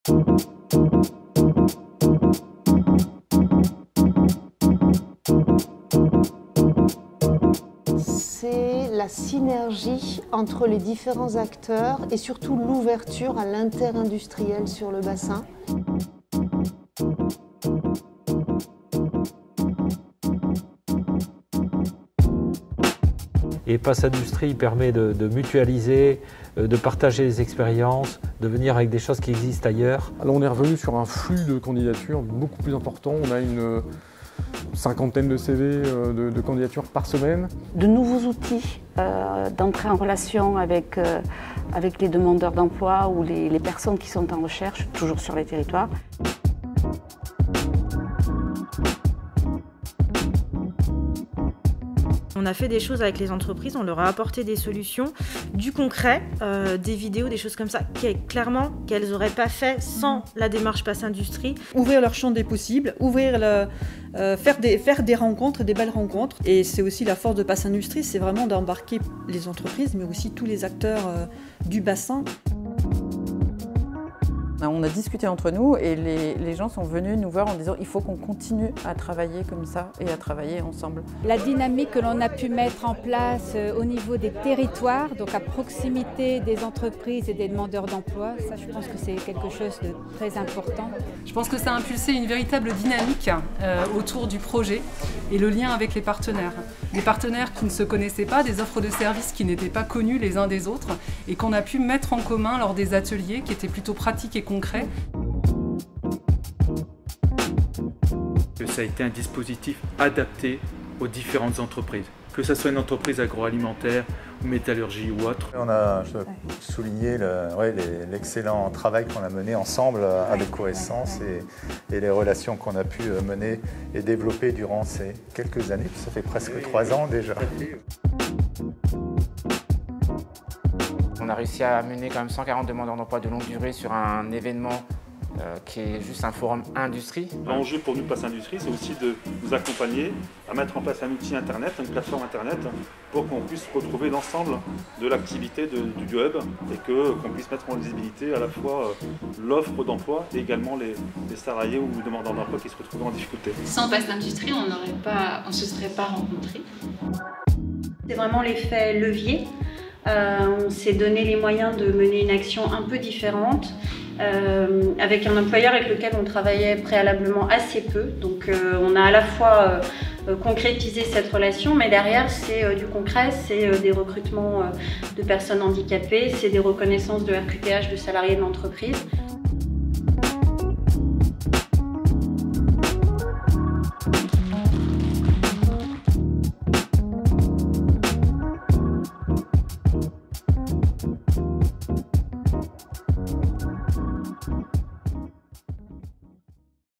C'est la synergie entre les différents acteurs et surtout l'ouverture à l'inter-industriel sur le bassin. Et Pass Industrie permet de mutualiser, de partager les expériences, de venir avec des choses qui existent ailleurs. Alors on est revenu sur un flux de candidatures beaucoup plus important. On a une cinquantaine de CV de candidatures par semaine. De nouveaux outils d'entrée en relation avec les demandeurs d'emploi ou les personnes qui sont en recherche, toujours sur les territoires. On a fait des choses avec les entreprises, on leur a apporté des solutions, du concret, des vidéos, des choses comme ça, clairement qu'elles n'auraient pas fait sans la démarche Pass Industrie. Ouvrir leur champ des possibles, faire des rencontres, des belles rencontres. Et c'est aussi la force de Pass Industrie, c'est vraiment d'embarquer les entreprises, mais aussi tous les acteurs du bassin. On a discuté entre nous et les gens sont venus nous voir en disant il faut qu'on continue à travailler comme ça et à travailler ensemble. La dynamique que l'on a pu mettre en place au niveau des territoires, donc à proximité des entreprises et des demandeurs d'emploi, ça je pense que c'est quelque chose de très important. Je pense que ça a impulsé une véritable dynamique autour du projet et le lien avec les partenaires. Des partenaires qui ne se connaissaient pas, des offres de services qui n'étaient pas connues les uns des autres et qu'on a pu mettre en commun lors des ateliers qui étaient plutôt pratiques et concret. Ça a été un dispositif adapté aux différentes entreprises, que ce soit une entreprise agroalimentaire, ou métallurgie ou autre. On a souligné l'excellent travail qu'on a mené ensemble avec Coessence et les relations qu'on a pu mener et développer durant ces quelques années. Ça fait presque 3 ans déjà. On a réussi à amener quand même 140 demandeurs d'emploi de longue durée sur un événement qui est juste un forum industrie. L'enjeu pour nous Pass Industrie, c'est aussi de nous accompagner à mettre en place un outil internet, une plateforme internet, pour qu'on puisse retrouver l'ensemble de l'activité du hub et qu'on puisse mettre en visibilité à la fois l'offre d'emploi et également les salariés ou demandeurs d'emploi qui se retrouvent en difficulté. Sans Pass Industrie, on ne se serait pas rencontrés. C'est vraiment l'effet levier. On s'est donné les moyens de mener une action un peu différente avec un employeur avec lequel on travaillait préalablement assez peu. Donc on a à la fois concrétisé cette relation, mais derrière c'est du concret, c'est des recrutements de personnes handicapées, c'est des reconnaissances de RQTH de salariés de l'entreprise.